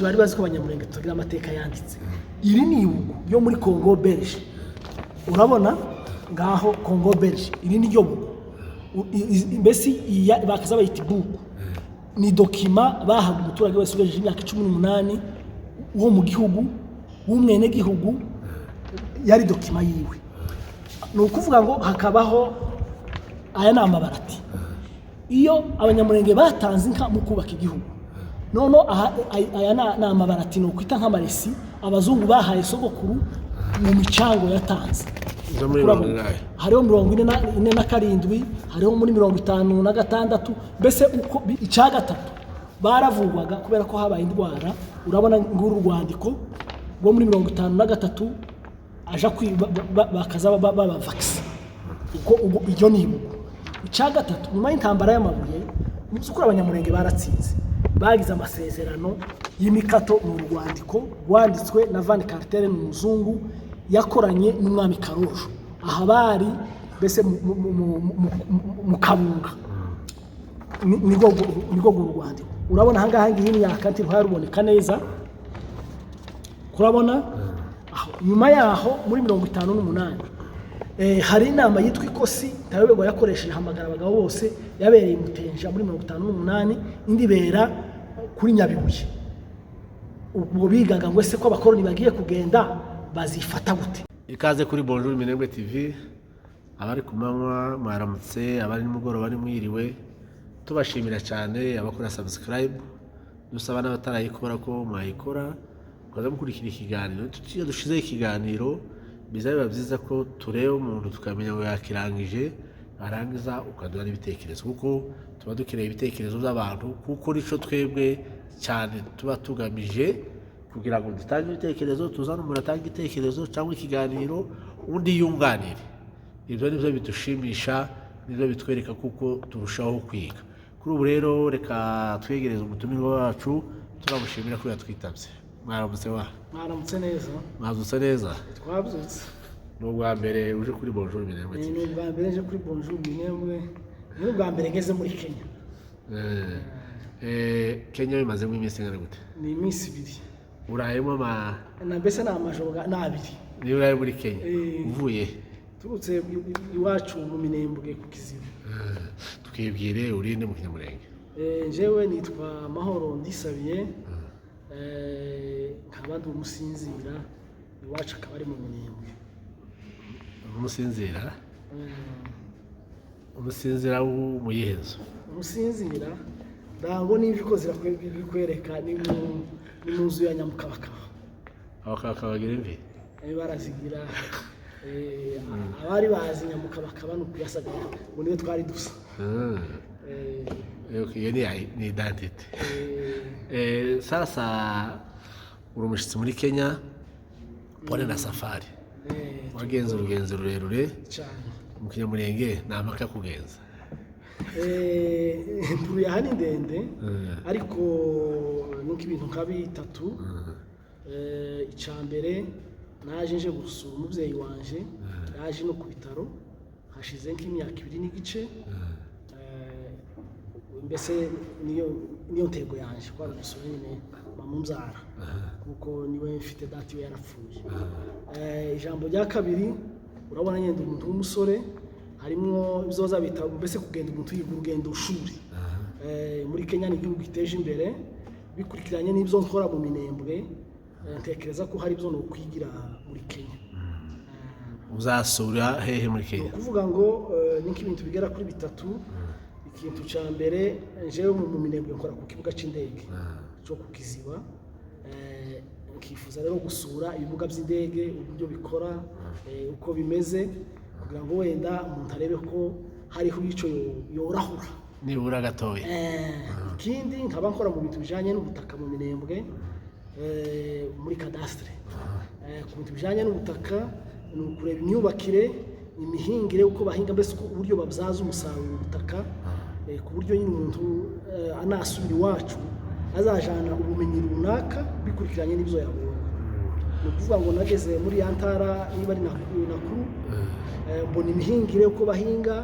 bari bazi ko abanyamurenge tugira amateka yanditse. Iri ni ibugu yo muri Congo Belge, urabona ngaho Congo Belge, iri ni ryo bugu mbese bakaza bayita ibugu. Ni dokima bahaga umuturage wese ugejeje imyaka 18 wo mu gihugu w'umwene gihugu, yari dokima yiwe. Ni ukuvuga ngo hakabaho aya ni amabarati. Iyo abanyamurenge batanze inka mu kubaka igihugu, nono aya ni amabarati no kwita nk'amaresi abazungu bahaye sogokuru mu micango yatanze. Hariho 47, hariho muri 56, mbese uko icya gatatu baravugwaga kubera ko habaye indwara. Urabona nguru rwandiko rwo muri 53 aja bakaza baba vaccine uko iryo ni ibugu. Icya gatatu nyuma y'intambara y'amabuye musukura abanyamurenge baratsinze, bagize amasezerano y'imikato mu rwandiko rwanditswe na Van Carter n'umuzungu yakoranye n'umwami Karojo. Aha bari mbese mu Kabunga nigo rwandiko. Urabona hangaha ngiyi myaka nti ruboneka neza, kurabona nyuma yaho muri 58 hari inama yitwa ikosi Tayobego yakoresheje hamagara abagabo bose, yabereye Mutenja muri 58, indi bera kuri Nyabibuye. Ubwo bigaga ngo ese ko abakoroni bagiye kugenda bazifata gute. Ikaze kuri Bonjour Minembwe TV, abari kumanywa mwaramutse, abari nimugoro bari mwiriwe. Tubashimira cyane abakora subscribe, dusaba n'abatarayikora ko mwayikora kwaza mukurikira ikiganiro. Tugiye dushize ikiganiro bizabe byiza ko tureba umuntu tukamenya ngo yakirangije, arangiza ukaduha n'ibitekerezo, kuko tuba dukeneye ibitekerezo by'abantu, kuko nico twebwe cyane tuba tugamije kugira ngo dutange ibitekerezo, tuzana umuntu atanga igitekerezo cyangwa ikiganiro undi yunganire. Ibyo nibyo bidushimisha, nibyo bitwereka kuko turushaho kwiga. Kuri ubu rero reka twegereze umutumirwa wacu, turamushimira ko yatwitabye. Mwaramutse wa? Mwaramutse neza. Mwazutse neza? Twabyutse. N'ubwa mbere uje kuri Bonjour Minembwe. Ni ubwa mbere nje kuri Bonjour Minembwe. Ni ubwa mbere ngeze muri Kenya. Kenya bimaze iminsi ingana gute? Ni iminsi 2. Urayemo na mbese na amajoga n'abiri. Ni uraye muri Kenya? Uvuye? Turutse iwacu mu Minembwe ku Kiziba. Tukibwire urinde mu Kinyamurenge. Jewe nitwa Mahoro Ndisabiye. Nkabandi umusinzira iwacu akaba ari mu Minembwe. Umusinzira? Umusinzira w'umuyezo. Umusinzira ndango n'ibiko zirakwereka ni mu nzu ya Nyamukabakaba. Abakabakaba bagira imvi? Barazigira. Abari bazi Nyamukabakaba no kuyasagara ngo niwe twari dusa. Iyo ni identity. Sasa uri umushyitsi muri Kenya, pone na safari. Wagenze urugenzo rurerure cyane mu Kinyamurenge, ni amaka kugenza. Ntuye hani ndende, ariko nuko ibintu nka bitatu. Icambere naje nje gusura umubyeyi wanje, yaje no ku bitaro hashize nk'imyaka 2 n'igice. Mbese niyo ntego yanje kwa gusura nyine mamumzara, kuko niwe mfite dati we yarapfuye. Ijambo rya kabiri, urabona nyende umuntu w'umusore harimo bizoza bita mbese kugenda umuntu yiga urugendo shuri. Muri Kenya ni igihugu giteje imbere, bikurikiranye n'ibyo nkora mu Minembwe. Ntekereza ko hari ibyo no kwigira muri Kenya. Uzasura hehe muri Kenya? Kuvuga ngo niki ibintu bigera kuri bitatu. Ikintu cya mbere, jewe mu Minembwe nkora ku kibuga cy'indege cyo ku Kiziba. Nkifuza rero gusura ibibuga by'indege, uburyo bikora, uko bimeze, kugira ngo wenda umuntu arebe ko hariho ico yorahura nibura gatoya. Ikindi nkaba nkora mu bintu bijanye n'ubutaka mu Minembwe, muri cadastre. Ku bintu bijanye n'ubutaka ni ukureba imyubakire, imihingire, uko bahinga, mbese uburyo babyaza umusaruro ubutaka, ku buryo nyine umuntu anasubira iwacu azajana ubumenyi runaka bikurikiranye n'ibyo yabonye. Ni ukuvuga ngo nageze muri Yantara niba ari Nakuru, mbona imihingire uko bahinga,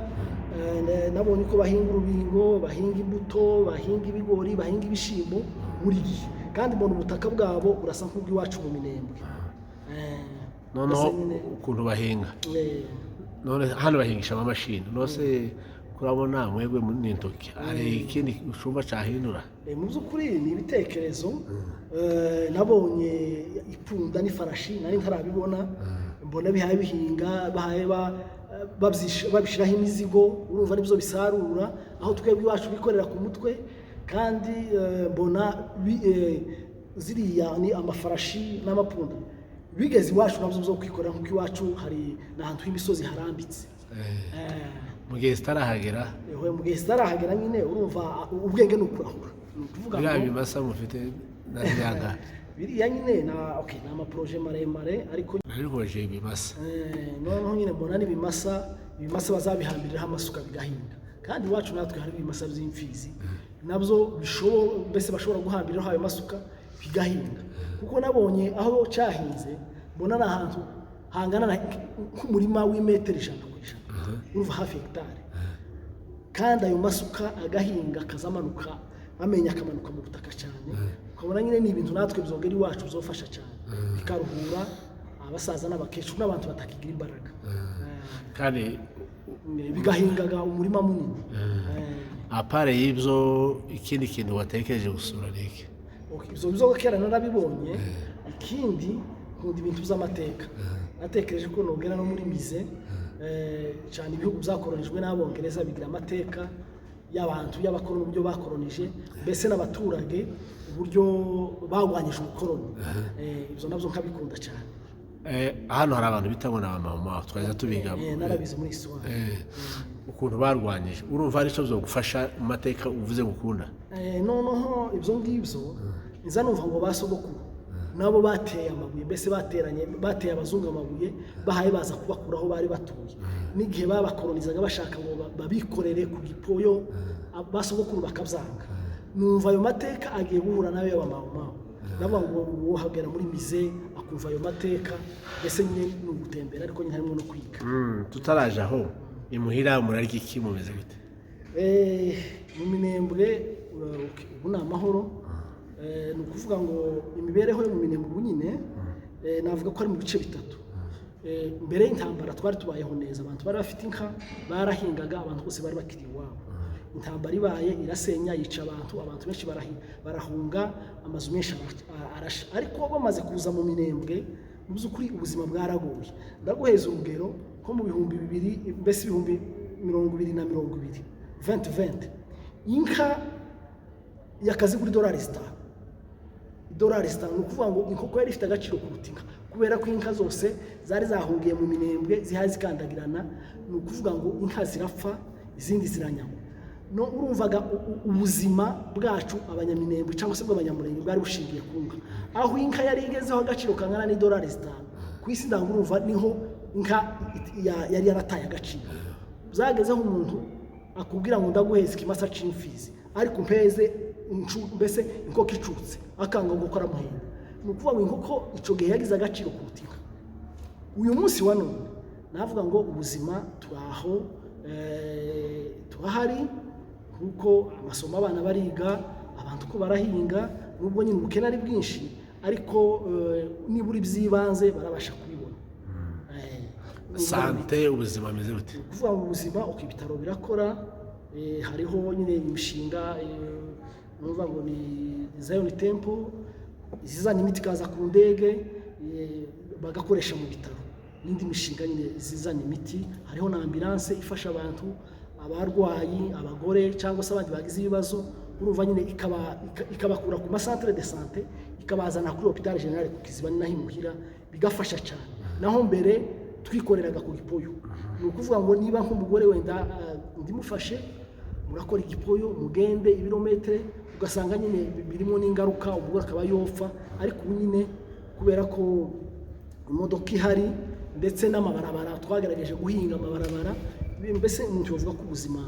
nabonye uko bahinga urubingo, bahinga imbuto, bahinga ibigori, bahinga ibishimbo. Muri gihe kandi mbona ubutaka bwabo burasa nk'ubw'iwacu mu Minembwe. noneho ukuntu bahinga none hano bahingisha amamashini nose kurabona mwebwe n'intoki hari ikindi ushumba cyahindura mu by'ukuri ni ibitekerezo nabonye ipfunda n'ifarashi nari ntarabibona mbona bihaye bihinga bahaye babishiraho imizigo urumva nibyo bisarura aho twebwe iwacu bikorera ku mutwe kandi mbona ziriya ni amafarashi n'amapunda bigeze iwacu nabyo byo kwikorera nk'uko iwacu hari n'ahantu h'imisozi harambitse mu gihe zitarahagera mu gihe zitarahagera nyine urumva ubwenge ni ukurahura biriya bimasa mufite n'aryanga biriya nyine ni amaporoje maremare ariko narihoje ibimasa noneho nyine mbona n'ibimasa bazabihambiriraho amasuka bigahinga kandi iwacu natwe hari ibimasa by'imfizi nabyo mbese bashobora guhambiriraho ayo masuka bigahinga kuko nabonye aho cyahinze mbona ni ahantu hangana nk'umurima w'imetero 100 ku 100 urumva hafi hegitari kandi ayo masuka agahinga akazamanuka amenya akamanuka mu butaka cyane ukabona nyine ni ibintu natwe byongera iwacu bizofasha cyane bikaruhura abasaza n'abakecuru n'abantu batakigira imbaraga kandi bigahingaga umurima munini apare y'ibyo ikindi kintu watekereje gusura niki ibyo bizo kera narabibonye ikindi nkunda ibintu by'amateka natekereje ko nogera no muri mize cyane ibihugu byakoronijwe n'abongereza bigira amateka y'abantu y'abakoroni uburyo bakoronije mbese n'abaturage uburyo bagwanyije ubukoroni ibyo nabyo nkabikunda cyane hano hari abantu bita ngo ni abamama twaza tubiga narabize muri Iswahili ukuntu barwanyije urumva ari cyo gufasha mu mateka uvuze gukunda noneho ibyo ngibyo niza numva ngo basogokuru nabo bateye amabuye mbese bateye abazungu amabuye bahaye baza kubakuraho bari batuye n'igihe babakoronizaga bashaka ngo babikorere ku gipoyo basogokuru bakabyanga numva ayo mateka agiye guhura nayo y'abamama navuga ngo wohagera muri mize akumva ayo mateka mbese nyine ni ugutembera ariko nyine harimo no kwiga tutaraje aho imuhira murarya iki mumeze gute mu Minembwe ubu ni amahoro ni ukuvuga ngo imibereho yo mu Minembwe ubu nyine navuga ko ari mu bice bitatu mbere y'intambara twari tubayeho neza abantu bari bafite inka barahingaga abantu bose bari bakiri iwabo intambara ibaye irasenya yica abantu benshi barahunga amazu menshi arasha ariko bamaze kuza mu Minembwe mu by'ukuri ubuzima bwaragoye ndaguheza urugero nko mu bihumbi 2000 mbese ibihumbi 2020 inka yakazi kuri $5 ni ukuvuga ngo inkoko yari ifite agaciro kuruta inka kubera ko inka zose zari zahungiye mu Minembwe zihaye zikandagirana ni ukuvuga ngo inka zirapfa izindi ziranyagwa no urumvaga ubuzima bwacu abanyaminembwe cyangwa se bw'abanyamurenge bwari bushingiye ku nka aho inka yari igezeho agaciro kangana $5 ku isi ndangurumva niho inka yari yarataye agaciro zagezeho umuntu akubwira ngo ndaguheza ikimasa c'imfizi ariko mpeze mbese inkoko icutse akanga ngo ukora muhenda ni ukuvuga ngo inkoko ico gihe yagize agaciro kuruta inka uyu munsi wa none navuga ngo ubuzima twaho tuhari kuko amasomo abana bariga abantu ko barahinga nubwo nyine ubukene ari bwinshi ariko niburi by'ibanze barabasha kubibona sante ubuzima ameze bute kuvuga ngo ubuzima ibitaro birakora hariho nyine imishinga numva ngo ni Zion Temple izizana imiti kaza ku ndege bagakoresha mu bitaro n'indi mishinga nyine zizana imiti hariho na ambulance ifasha abantu abarwayi abagore cyangwa se abandi bagize ibibazo urumva nyine ikabakura ku masantere de santé ikabazana kuri hôpital général ku Kiziba naho imuhira bigafasha cyane naho mbere twikoreraga ku gipoyo ni ukuvuga ngo niba nk'umugore wenda ndimufashe murakora igipoyo mugende ibirometre ugasanga nyine birimo n'ingaruka umugore akaba yopfa ariko ubu nyine kubera ko imodoka ihari ndetse n'amabarabara twagerageje guhinga amabarabara mbese umuntu yovuga ko ubuzima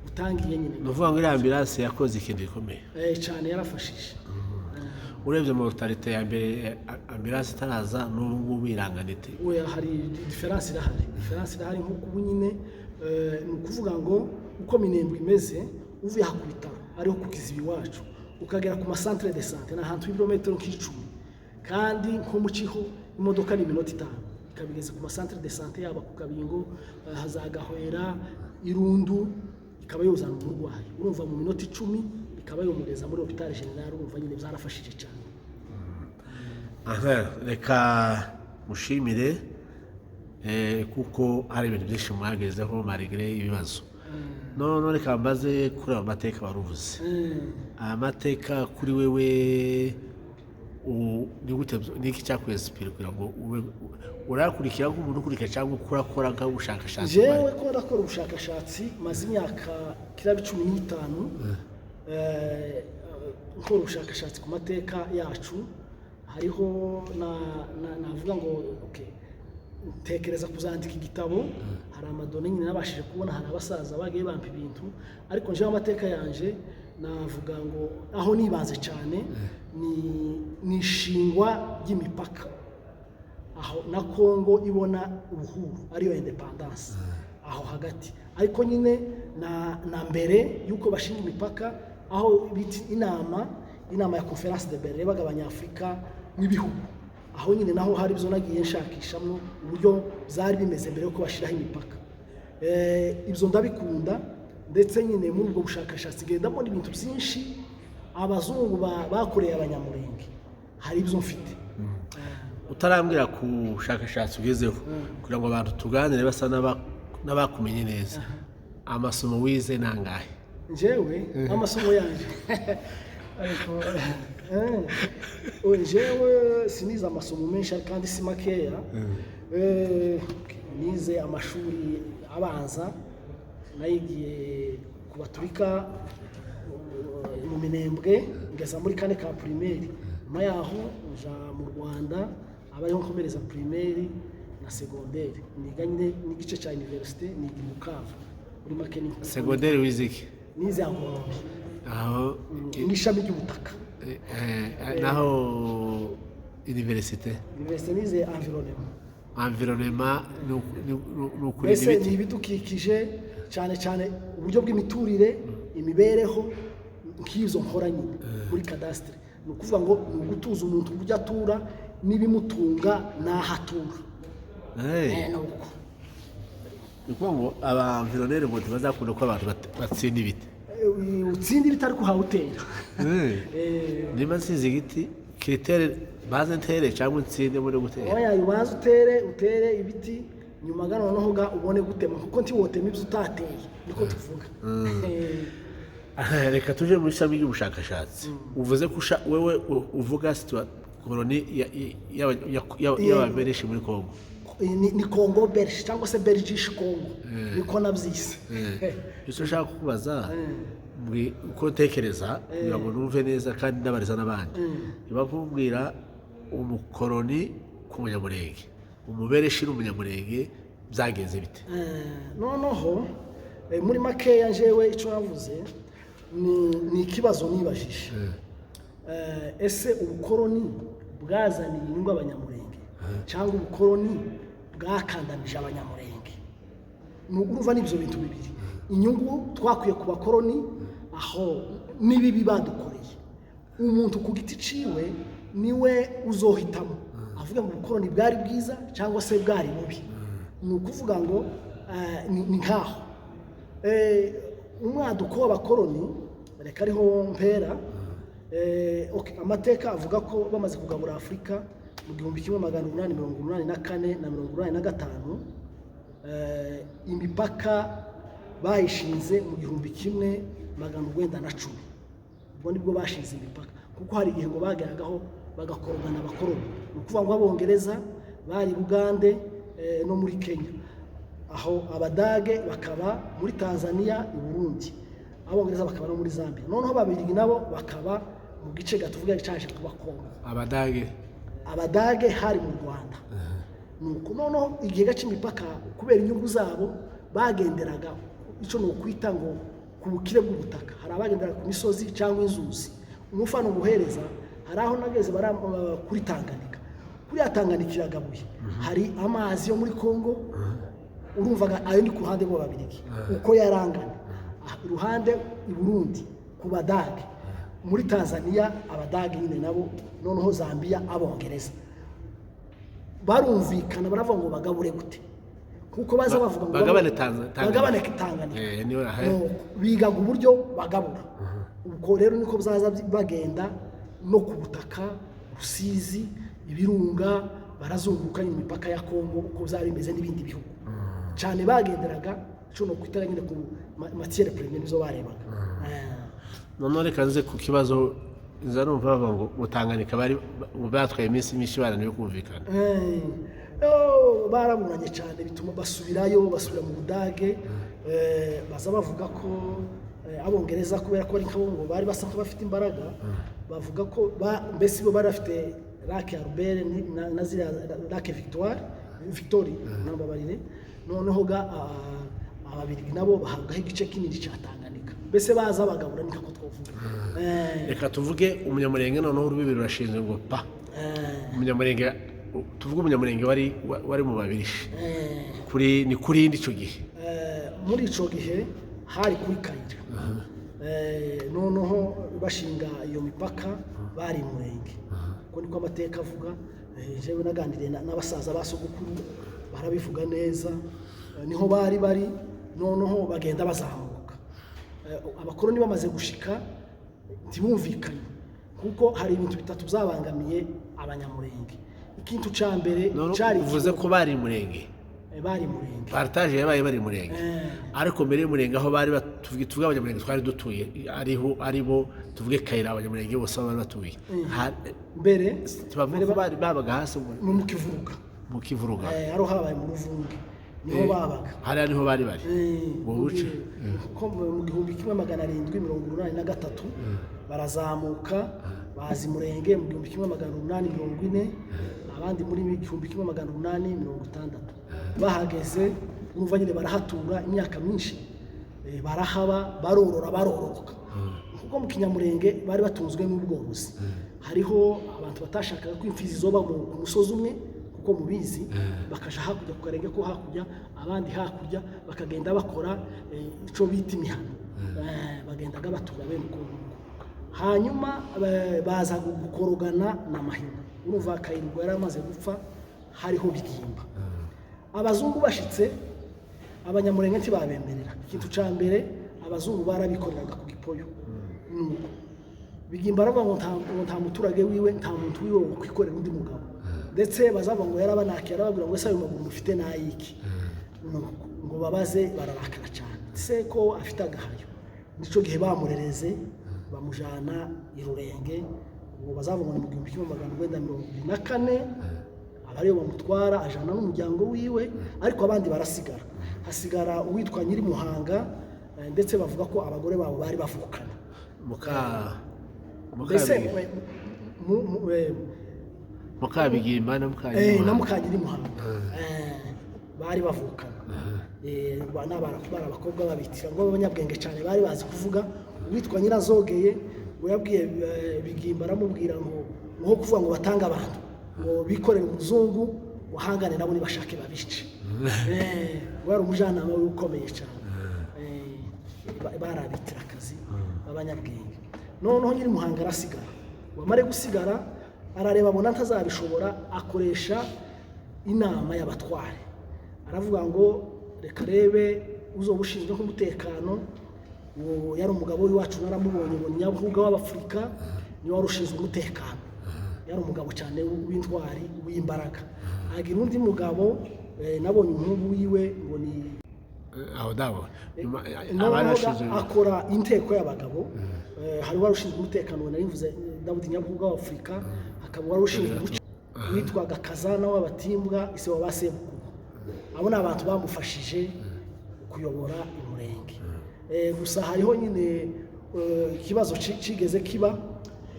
butangiye nyine nuvuga ngo iriya ambulance yakoze ikintu gikomeye cyane yarafashije urebye mu rutarite ya mbere ambulance itaraza n'ubu biranganite hari difference irahari nk'uko ubu nyine ni ukuvuga ngo uko Minembwe imeze uvuye aha ku bitaro ariho ku Kiziba iwacu ukagera ku masantere de sante ni ahantu h'ibirometero nk'icumi kandi nko mu Kiho imodoka ni iminota 5 ikabigeze ku masantere de sante yaba ku Kabingo hazagahwera Irundu ikaba yozana umurwayi urumva mu minota 10 ikaba yomugeza muri hôpital general urumva nyine byarafashije cyane. Reka mushimire kuko hari ibintu byinshi mwagezeho malgré ibibazo. None reka mbaze kuri amateka waruvuze. Amateka kuri wewe ni gute niki cyakwinspire kugira ngo urakurikira nk'umuntu ukurikira cyangwa ukora nk'ubushakashatsi? Jewe ko ndakora ubushakashatsi maze imyaka kirabi 15 nkora ubushakashatsi ku mateka yacu. Hariho navuga ngo okay tekereza kuzandika igitabo hari amadone nyine nabashije kubona hari abasaza bagiye bampa ibintu ariko nje amateka yanje navuga ngo aho nibanze cyane ni ishingwa ry'imipaka aho na Kongo ibona ubuhuru ariyo independence aho hagati ariko nyine na mbere yuko bashinga imipaka aho biti inama ya conference de Berlin bagabanya Afrika n'ibihugu aho nyine naho hari byo nagiye nshakishamwe uburyo byari bimeze mbere yuko bashiraho imipaka ibyo ndabikunda ndetse nyine muri ubwo bushakashatsi gendamo n'ibintu byinshi abazungu bakoreye abanyamurenge hari ibyo mfite. Utarambwira ku bushakashatsi ugezeho kugira ngo abantu tuganire basa n'abakumenye neza amasomo wize nangahe? Njyewe amasomo yanje ariko njyewe sinize amasomo menshi kandi si makeya. Nize amashuri abanza nayigiye ku Baturika mu Minembwe ngeza muri kane ka primaire nyuma yaho nja mu Rwanda abayeho nkomereza primaire na secondaire niga nyine n'igice cya university niga mu Bukavu muri makeni. Secondaire wiziki? Nize agronomy aho n'ishami ry'ubutaka. Naho université nize environnement n'ukuri ni ibidukikije cyane uburyo bw'imiturire imibereho nk'izo nkora nyine muri cadastre ni ukuvuga ngo ni ugutuza umuntu kujya atura n'ibimutunga n'ahatura. Ni ukuvuga ngo abaenvironere ngo ntibazakunda ko abantu batsinda ibiti. Utsinda ibiti ariko hawutera niba nsize igiti kiritere baze ntere cyangwa nsinde muri gutera? Oya ubanza utere ibiti nyuma noneho ubone gutema kuko ntiwotema ibyo utateye niko tuvuga. Reka tuje muri shami y'ubushakashatsi. Uvuze ko wewe uvuga koloni y'ababereshi muri Kongo. Ni Congo Belge cyangwa se Belgique Congo niko nabyise. Icyo ushaka kubaza uko ntekereza kugira ngo numve neza kandi ndabariza n'abandi bakubwira umukoloni ku munyamurenge umubereshi n'umunyamurenge byagenze bite? Noneho muri makeya njyewe icyo navuze ni ikibazo nibajije. Ese ubukoloni bwazaniye inyungu abanyamurenge cyangwa ubukoloni bwakandamije abanyamurenge? Urumva n'ibyo bintu bibiri inyungu twakwiye ku bakoloni aho n'ibibi badukoreye umuntu ku giti ciwe niwe uzohitamo avuga ngo ubukoloni bwari bwiza cyangwa se bwari bubi. Ni ukuvuga ngo ni nkaho umwaduko w'abakoloni reka ariho mpera. Amateka avuga ko bamaze kugabura Afurika mu 1884 na 1885 imipaka bayishinze mu 1910 ubwo nibwo bashinze imipaka kuko hari igihe ngo bageragaho bagakorogana abakoloni. Ni ukuvuga ngo Abongereza bari Bugande no muri Kenya aho Abadage bakaba muri Tanzania i Burundi Abongereza bakaba no muri Zambia noneho Ababiligi nabo bakaba mu gice gatuvuga cyaje kuba Kongo. Abadage hari mu Rwanda. Nuko noneho igihe gace imipaka kubera inyungu zabo bagenderaga icyo no kwita ngo ku bukire bw'ubutaka. Hari abagendera ku misozi cyangwa inzuzi. Umufano guhereza hari aho nageze kuri Tanganyika. Kuri Tanganyika iragabuye. Hari amazi yo muri Kongo urumvaga ayo ni ku ruhande rw'Ababiligi uko yarangana. Iruhande i Burundi ku Badage muri Tanzania abadage nyine nabo noneho Zambia abongereza barumvikana baravuga ngo bagabure gute kuko baza bavuga ngo bagabane Tanganyika bigaga uburyo bagabura ubwo rero niko byaza bagenda no ku butaka Rusizi Ibirunga barazunguka imipaka ya Kongo uko byari bimeze n'ibindi bihugu cyane bagenderaga cyo kwitara nyine ku matière première nizo barebaga none reka nze ku kibazo nza numva bavuga ngo Tanganyika bari batwaye iminsi myinshi baraniwe kumvikana baraburanye cyane bituma basubira mu Budage baza bavuga ko abongereza kubera ko ari nkabo bari basaka bafite imbaraga bavuga ko mbese bo bari bafite Lac Albert na zira Lac Victory n'ababarire noneho ababirigi nabo bahagaho igice kinini cya Tanganyika mbese baza bagabura nika ko twovuga reka tuvuge umunyamurenge noneho urubibi rurashinzwe ngo pa umunyamurenge tuvuge umunyamurenge wari mu babirisha ni kuri icyo gihe muri icyo gihe hari kuri Kayira noneho bashinga iyo mipaka bari murenge ko niko amateka avuga jewe naganiriye n'abasaza basogukuru barabivuga neza niho bari noneho bagenda bazamuka abakoroni bamaze gushika ntibumvikanye kuko hari ibintu bitatu byabangamiye abanyamurenge ikintu ca mbere cyari uvuze ko bari murenge partage yabaye bari murenge ariko mbere y'umurenge aho bari tuvuga abanyamurenge twari dutuye aribo tuvuge Kayira abanyamurenge bose bari batuye mbere bari babaga hasi mu Kivuruga aho habaye mu Ruvunge niho babaga hariya niho bari mu buce ko mu 1783 barazamuka bazi murenge mu 1840 abandi muri 1860 bahageze umva nyine barahatura imyaka myinshi barahaba barororoka kuko mu Kinyamurenge bari batunzwe n'ubworozi hariho abantu batashakaga ko imfizi zoba mu musozi umwe kuko mubizi bakaja hakurya ku Karenge ko hakurya abandi hakurya bakagenda bakora ico bita imihano bagendaga batura bene uko hanyuma baza gukorogana na Mahina urumva Kayirwa yari amaze gupfa hariho Bigimba abazungu bashitse abanyamurenge ntibabemerera ikintu ca mbere abazungu barabikoreraga ku Gipoyo Bigimba aravuga ngo nta muturage wiwe nta muntu wiwe wo kwikorera undi mugabo ndetse bazava ngo yarabanake yarababwira ngo ese ayo maguru mufite nayiki ngo babaze bararakara cyane se ko afite agahayo nico gihe bamurereze bamujana irurenge ngo bazava ngo mu 1924 abariyo bamutwara ajana n'umuryango wiwe ariko abandi barasigara hasigara uwitwa Nyiri Muhanga ndetse bavuga ko abagore babo bari bavukana Mukabigimba na Mukanyiri Muhanga bari bavukana n'abara abakobwa babitira ngo abanyabwenge cyane bari bazi kuvuga uwitwa Nyirazogeye ngo yabwiye Bigimba aramubwira ngo kuvuga ngo batanga abantu ngo bikorere umuzungu wahangane nabo nibashake babice wari umujanama ukomeye cyane barabitira akazi abanyabwenge noneho Nyiri Muhanga arasigara wamare gusigara arareba abona ntazabishobora akoresha inama y'abatware aravuga ngo reka rebe uzobushinzwe nk'umutekano yari umugabo w'iwacu naramubonye ngo Nyabuhuga w'Abafrika ni wari ushinzwe umutekano yari umugabo cyane w'intwari w'imbaraga agira undi mugabo nabonye umuhungu wiwe ngo ni aho dawo akora inteko y'abagabo hari wari ushinzwe umutekano nari mvuze Dawudi Nyabuhuga w'Afrika akaba wari ushinzwe witwaga Kazana w'Abatimbwa ise w'Abasemukuru abo ni abantu bamufashije kuyobora umurenge gusa hariho nyine ikibazo cigeze kiba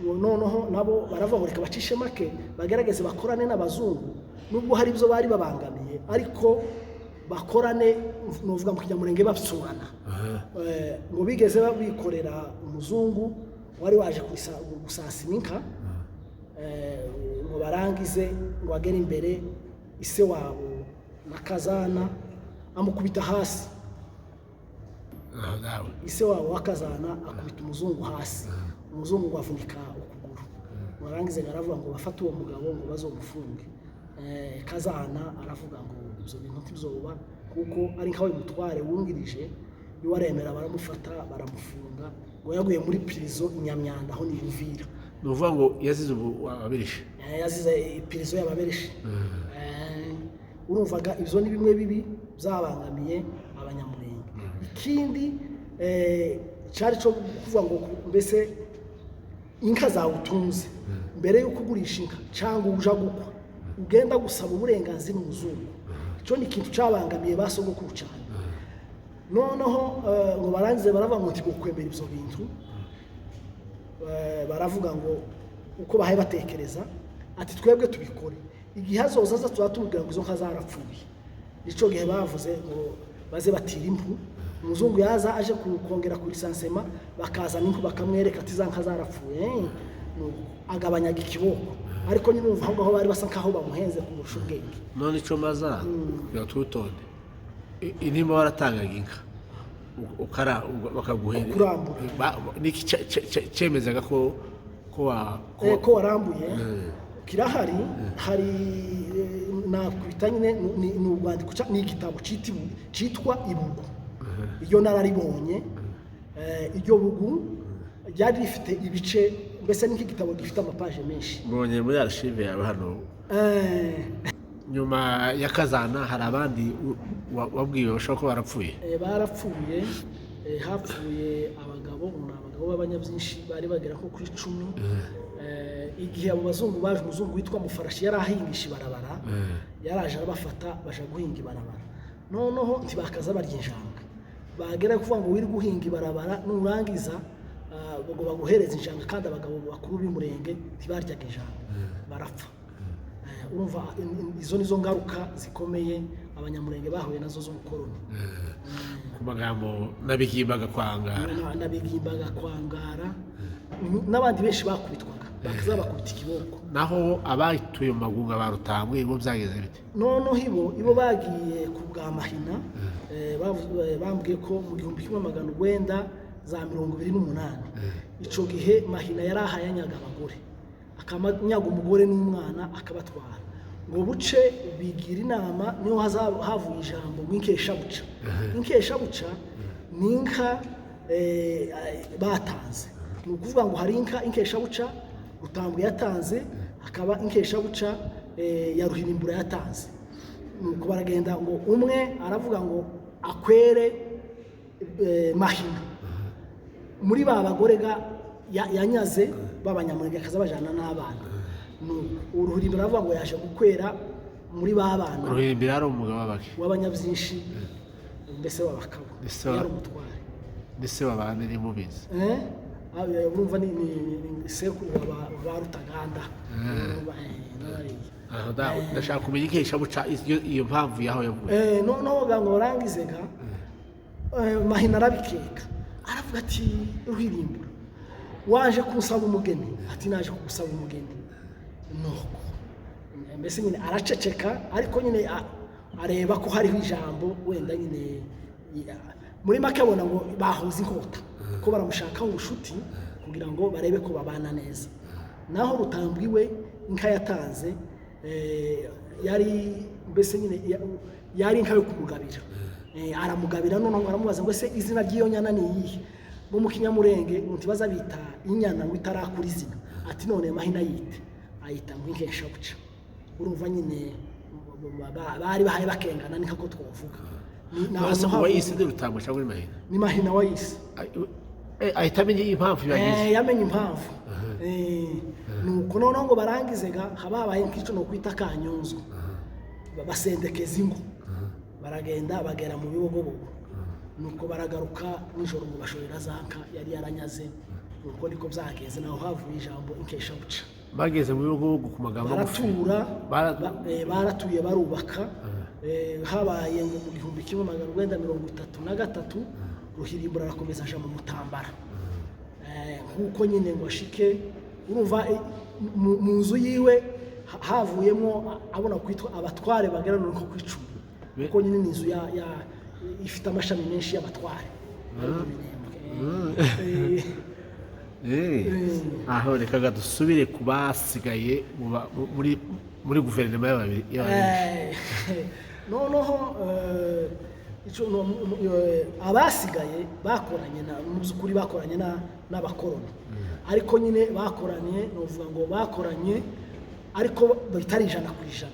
noneho nabo baravuga reka bacishe make bagerageze bakorane n'abazungu nubwo hari ibyo bari babangamiye ariko bakorane novuga mu Kinyamurenge bapsurana ngo bigeze babikorera umuzungu wari waje gusasininka ngo barangize ngo agere imbere ise wabo na Kazana amukubita hasi ise wabo wa Kazana akubita umuzungu hasi umuzungu ngo avunika ukuguru barangize aravuga ngo bafate uwo mugabo ngo bazomufunge Kazana aravuga ngo ibyo bintu ntibizoba kuko ari nkawe mutware wungirije biwaremera baramufata baramufunga ngo yaguye muri prison Nyamyanda aho ni Uvira nuvuga ngo yazize ababereshe yazize prison y'ababereshe urumvaga ibyo ni bimwe bibi byabangamiye abanyamurenge ikindi cyari cyo kuvuga ngo mbese inka zawe utunze mbere yo kugurisha inka cyangwa uja gukwa ugenda gusaba uburenganzira umuzungu cyo ni ikintu cyabangamiye basogokuru cyane noneho ngo barangize baravuga ngo ntibukwemera ibyo bintu baravuga ngo uko bahaye batekereza ati twebwe tubikore igihe azoza turatubwira ngo izo nka zarapfuye nicyo gihe bavuze ngo baze batira impu umuzungu yaza aje kongera ku lisansema bakazana impu bakamwereka ati za nka zarapfuye agabanyaga ikiboko ariko nyine umva aho bari basa nkaho bamuhenze kurusha ubwenge none icyo maza tutonde inimo waratangaga inka bakaguhereza niki cyemezaga ko warambuye kirahari hari nakwita nyine ni urwandiko ni igitabo cyitwa ibugu iyo nararibonye iryo bugu ryari rifite ibice mbese n'iki gitabo gifite amapaje menshi mbonye muri archive yawe hano nyuma ya Kazana hari abandi wabwiwe bashobora ko barapfuye barapfuye hapfuye abagabo b'abanyabyinshi bari bagera nko kuri 10 igihe abo bazungu baje umuzungu witwa Mufarashi yari ahingisha ibarabara yaraje arabafata baje guhinga ibarabara noneho ntibakaza barya injanga bagera kuvuga ngo wiri guhinga ibarabara nurangiza ngo baguhereza injanga kandi abagabo bakuru b'umurenge ntibaryaga injanga barapfa urumva izo nizo ngaruka zikomeye abanyamurenge bahuye nazo zo mukoroni ku magambo nabigimbaga kwangara n'abandi benshi bakubitwaga bakaza bakubita ikiboko naho abatuye mu magunga barutambwe ibo byageze bite noneho ibo bagiye ku bwa Mahina bambwiye ko mu 1928 ico gihe Mahina yari ahayanyaga abagore akamanyaga umugore n'umwana akabatwara ngo buce bigira inama niho havuye ijambo nk'inkeshabuca inkeshabuca ni inka batanze ni ukuvuga ngo hari inka inkeshabuca Rutambwe yatanze hakaba inkeshabuca ya Ruhirimbura yatanze nuko baragenda ngo umwe aravuga ngo akwere Mahina muri ba bagore yanyaze b'abanyamurenge akaza bajana n'abana Uruhirimbira aravuga ngo yaje gukwera muri ba bana Uruhirimbira ari umugabo w'abanyabyinshi mbese w'abakabo yari umutware ndetse wabana ni mubizi urumva ni sekuru wa Rutaganda ndashaka kumenya inkeshabuca iyo mpamvu yaho yavuye noneho ngo barangize ga Mahina arabikeka aravuga ati Ruhirimbura waje kusaba umugeni ati naje kugusaba umugeni nuko mbese nyine araceceka ariko nyine areba ko hariho ijambo wenda nyine muri make abona ngo bahuze inkota ko baramushakaho ubushuti kugira ngo barebe ko babana neza naho Rutambwiwe inka yatanze yari mbese nyine yari inka yo kumugabira aramugabira none aramubaza ngo ese izina ry'iyo nyana ni iyihe bo mu Kinyamurenge ntibaza bita inyana ngo itarakura izina ati none Mahina yite ayita ngo inkeshabuca urumva nyine bari bahaye bakengana ni kako twavuga naho wayise de Rutambwe cyangwa Mahina ni Mahina wayise ahita amenya impamvu yagize yamenye impamvu nuko noneho ngo barangize ga hababaye nk'ico no kwita Kanyonzo basendekeza ingo baragenda bagera mu bibogobogo nuko baragaruka nijoro ngo bashorera zanka yari yaranyaze nuko niko byageze naho havuye ijambo inkeshabuca bageze mu bibogobogo ku magambo baratuye barubaka habaye ngo mu 1933 Ruhirimbura arakomeza aja mu Mutambara nkuko nyine ngo ashike urumva mu nzu yiwe havuyemo abona kwitwa abatware bagera no ku 10 kuko nyine inzu ifite amashami menshi y'abatware aho reka dusubire ku basigaye muri guverinoma y'ababiri. Noneho abasigaye bakoranye mu by'ukuri bakoranye n'abakoroni, ariko nyine bakoranye novuga ngo bakoranye ariko bitari 100%,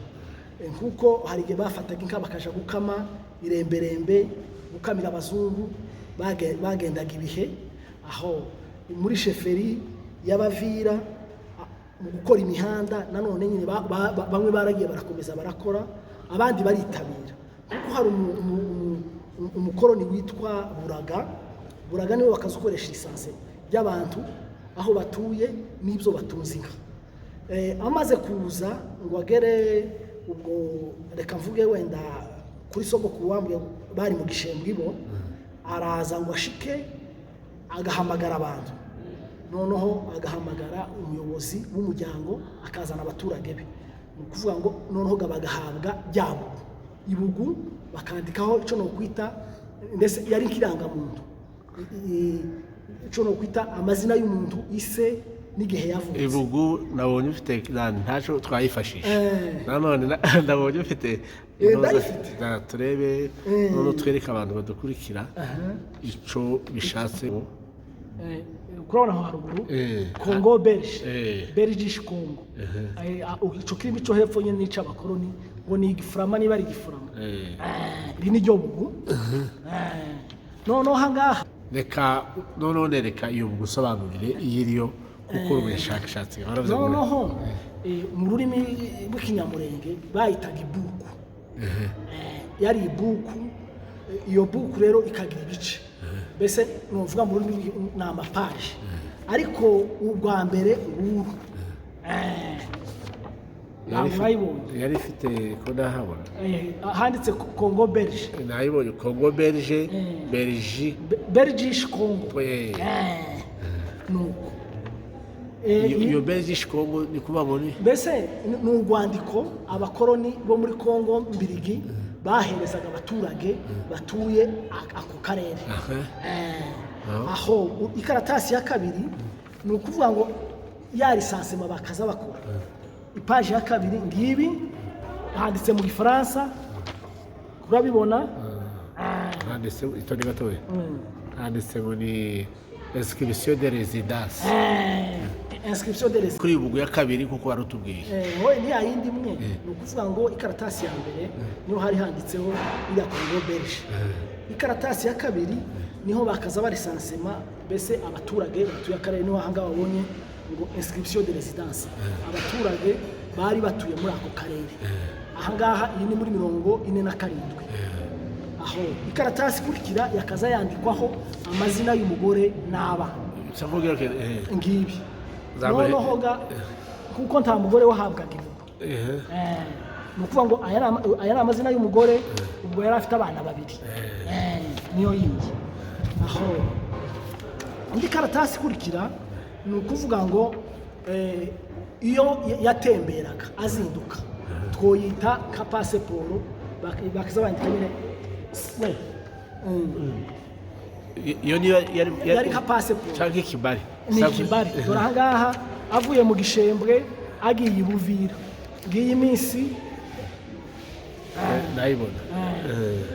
nkuko hari igihe bafataga inka bakaja gukama iremberembe gukamira abazungu bagendaga ibihe aho muri sheferi y'abavira mu gukora imihanda. Nanone nyine bamwe baragiye barakomeza barakora, abandi baritabira kuko hari umukoroni witwa Buraga niwe bakazukoresha lisansi y'abantu aho batuye n'ibyo batunze inka. Amaze kuza ngo agere ubwo reka mvuge wenda kuri sogokuru wambwe bari mu gishembwe bo, araza ngo ashike agahamagara abantu, noneho agahamagara umuyobozi w'umuryango akazana abaturage be, ni ukuvuga ngo noneho bagahabwa byabo ibugu bakandikaho ico no kwita ndetse yari nk'irangamuntu, ico no kwita amazina y'umuntu, ise n'igihe yavutse. Ibugu nabonye ufite ntaco twayifashisha, nanone ndabonye ufite turebe none twereka abantu badukurikira ico bishatse. Kurabona aho haruguru Congo Belge, Belgish Congo, ico kirimi cyo hepfo nyene nica abakoroni ngo ni igifurama, niba ari igifurama iri ni ryo bugu. Noneho hangaha reka iyo gusobanurire iyiriyo kuko ubushakashatsi noneho mu rurimi rw'ikinyamurenge bayitaga ibuku. Yari ibuku, iyo buku rero ikagira ibice, mbese nuvuga mu rurimi n'amapaje, ariko ubwa mbere nguru yari ifite ko ndahabona handitse Congo Belge, nayibonye Congo Belge, Belgish Congo. Nuko iyo Belgish Congo ni kuba muri mbese ni urwandiko abakoroni bo muri Congo mbirigi baherezaga abaturage batuye ako karere. Aho ikaratasi ya kabiri ni ukuvuga ngo ya lisansema bakaza bakora. Ipaji ya kabiri ngibi handitse mu Gifaransa, kurabibona handitse itoni gatoya, handitse ngo ni inscription de résidence. Inscription de résidence kuri ibugu ya kabiri kuko warutubwiye. Wowe ni yindi imwe, ni ukuvuga ngo ikaratasi ya mbere niho hari handitseho iriya Congo Belge. Ikaratasi ya kabiri niho bakaza barisansema, mbese abaturage batuye akarere, niho ahangaha babonye ngo inscription de résidence, abaturage bari batuye muri ako karere. Ahangaha iyi ni muri 47. Aho ikaratasi kurikira yakaza yandikwaho amazina y'umugore n'abana ngibi. Noneho kuko nta mugore wahabwaga ibugu, ni ukuvuga ngo aya ni amazina y'umugore, ubwo yari afite abana babiri, niyo yindi. Aho indi karatasi kurikira ni ukuvuga ngo iyo yatemberaga azinduka twoyita nka pasiporo, bakaza bandika nyine iyo niyo yari nka pasiporo cyangwa ikibari. Ni ikibari. Dore ahangaha avuye mu gishembwe agiye i Buvira, ngiyi minsi nayibona.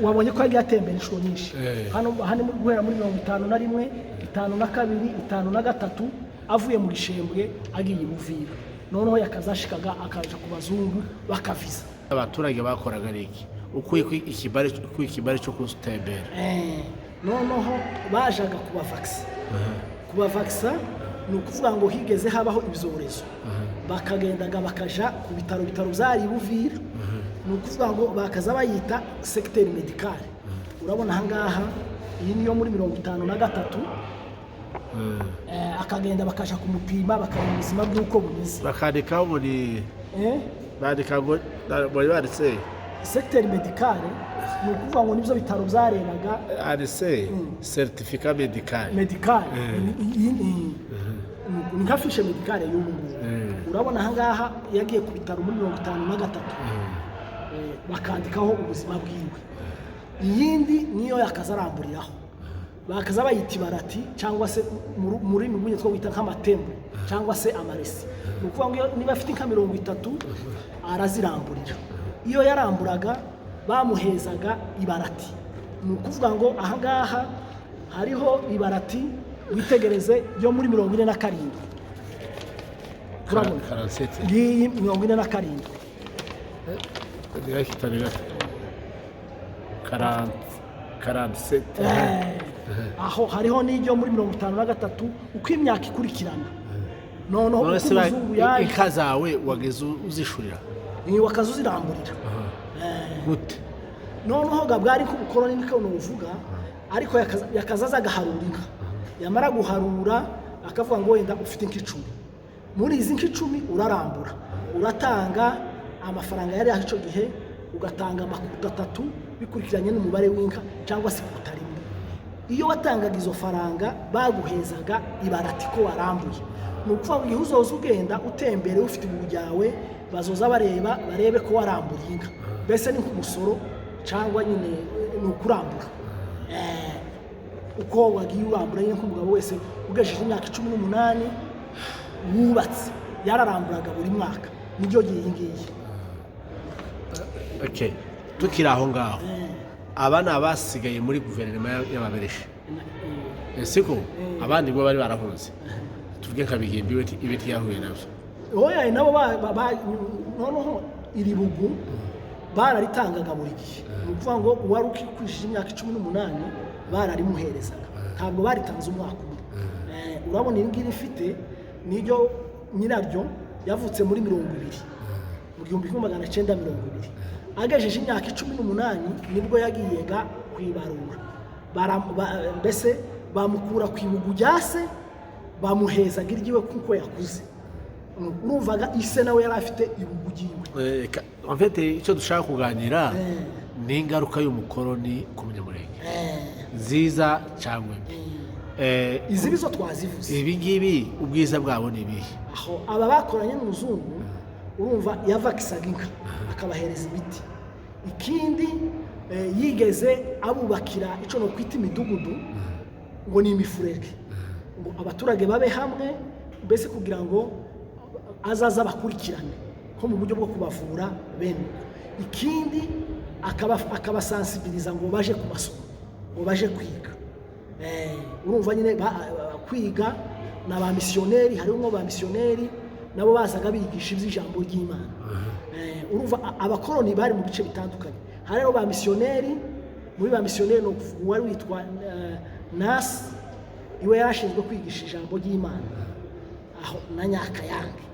Wabonye ko yagiye atembera inshuro nyinshi. Hano guhera muri 51, 52, 53 avuye mu gishembwe agiye i Buvira, noneho yakazashikaga akaja ku bazungu bakaviza. Abaturage bakoraga iki ukuye ikibari cyo kutembera, noneho bajaga kubavakisa, ni ukuvuga ngo higeze habaho ibyorezo, bakagendaga bakaja ku bitaro byari Buvira, ni ukuvuga ngo bakaza bayita secteur médical. Urabona ahangaha iyi niyo muri 53, akagenda bakaja kumupima bakareba ubuzima bw'uko bumeze, bakandikaho muri bandikago bari banditse secteur médical, ni ukuvuga ngo nibyo bitaro byarebaga ARC, certificat médical. Ni nka fiche médicale y'ubu. Urabona ahangaha yagiye ku bitaro muri 53, bakandikaho ubuzima bwiwe. Iyindi niyo yakazaramburiraho, bakaza bayita ibarati cyangwa se mu rurimi rw'inyo two wita nk'amatembo cyangwa se amaresi. Ni ukuvuga ngo niba afite nka 30 araziramburira. Iyo yaramburaga bamuhezaga ibarati. Ni ukuvuga ngo ahangaha hariho ibarati witegereze yo muri 47 turabona 47 ngiyi 47 ndiye kitabira 47 aho hariho n'iryo muri 53 uko imyaka ikurikirana. Noneho umuzungu yaje inka zawe wageze uzishurira ni wakaza uziramburira gute. Noneho gabwari ko ubukoroni niko nuvuga ariko yakazaza agaharura inka, yamara guharura akavuga ngo wenda ufite nk'icumi, muri izi nk'icumi urarambura uratanga amafaranga yari aho ico gihe, ugatanga amakuta 3 bikurikiranye n'umubare w'inka cyangwa se kuta rimwe. Iyo watangaga izo faranga baguhezaga ibarati ko warambuye. Ni ukuvuga ngo uzoza ugenda utembere ufite ibugu ryawe bazoza barebe ko warambuye inka, mbese ni nk'umusoro cyangwa nyine ni ukurambura. Uko wagiye urambura nyine nk'umugabo wese ugejeje imyaka 18 wubatse yararamburaga buri mwaka, niryo gihe ngiye. Okay, tukiri aho ngaho abana basigaye muri guverinoma y'ababereshi siko abandi bo bari barahunze, tuvuge nka Bigimbi ibiti yahuye navyo. Oya nabo noneho iri bugu bararitangaga buri gihe. Ni ukuvuga ngo uwari ukwishije imyaka 18 bararimuherezaga, ntabwo baritanze umwaka umwe. Urabona iri ngiri ifite niryo nyiraryo yavutse muri 20 mu 1920 agejeje imyaka 18 nibwo yagiyega kwibarura. Mbese bamukura ku ibugu ryase bamuhezaga iryiwe kuko yakuze. Urumvaga ise nawe yari afite ibugu ryiwe. En fait icyo dushaka kuganira ni ingaruka y'umukoroni ku munyamurenge nziza cyangwa mbi. Izi bizo twazivuze. Ibi ngibi ubwiza bwabo ni ibihe? Aho aba bakoranye n'umuzungu urumva yavakisaga inka akabahereza ibiti. Ikindi yigeze abubakira ico no kwita imidugudu ngo ni imifurege, ngo abaturage babe hamwe mbese kugira ngo azaza bakurikirane ko mu buryo bwo kubavura bene. Ikindi akabasensibiliza ngo baje ku masomo, ngo baje kwiga. Urumva nyine kwiga na ba missionnaire, harimo ba missionnaire nabo bazaga bigisha iby'ijambo ry'Imana. Urumva abakoroni bari mu bice bitandukanye. Harero ba missionnaire, muri ba missionnaire no wari witwa Nas, iwe yarashinzwe kwigisha ijambo ry'Imana aho na Nyakayange.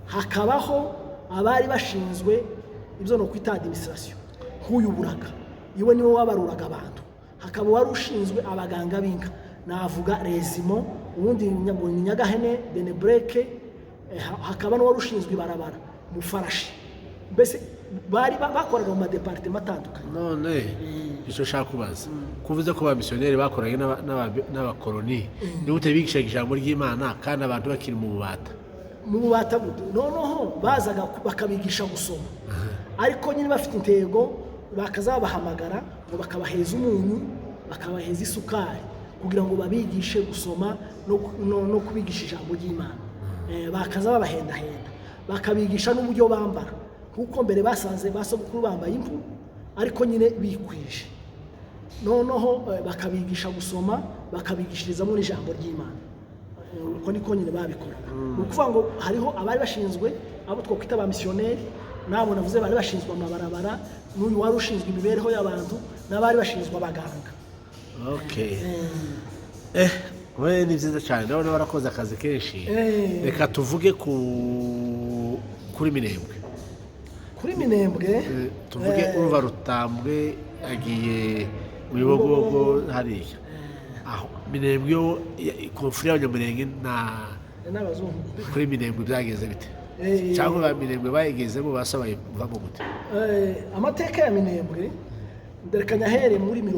Hakabaho abari bashinzwe ibyo no kwita administration nk'uyuburaga, iwe niwe wabaruraga abantu. Hakaba wari ushinzwe abaganga b'inka, navuga Rezimo, ubundi Nyagahene Benebreke. Hakaba n'uwari ushinzwe ibarabara Mufarashi. Mbese bari bakoraga mu madepartement atandukanye. None icyo shaka kubaza kuvuze ko ba missionnaire bakoranye n'abakoloni ni gute bigisha ijambo ry'Imana kandi abantu bakiri mu bubata? Mu bubata gute? Noneho bazaga bakabigisha gusoma, ariko nyine bafite intego bakazabahamagara ngo bakabaheza umunyu, bakabaheza isukari kugira ngo babigishe gusoma no kubigisha ijambo ry'Imana. Bakaza babahendahenda, bakabigisha n'uburyo bambara, kuko mbere basanze basabukuru bambaye impu ariko nyine bikwije. Noneho bakabigisha gusoma, bakabigishirizamo n'ijambo ry'Imana. Uko niko nyine babikora. Ni ukuvuga ngo hariho abari bashinzwe abo twakwita ba missionnaire, nabo navuze bari bashinzwe amabarabara, n'uyu wari ushinzwe imibereho y'abantu, n'abari bashinzwe abaganga. Okay. We ni byiza cyane, ndabona barakoze akazi kenshi. Reka tuvuge kuri Minembwe. Kuri Minembwe tuvuge urumva Rutambwe agiye mu Bibogobogo hariya. Aho Minembwe yo konfuri y'abanyamurenge n'abazungu. Kuri Minembwe byageze bite? Cyangwa ba Minembwe bayigezemo basabaye bavamo gute? Amateka ya Minembwe nderekanya here muri 30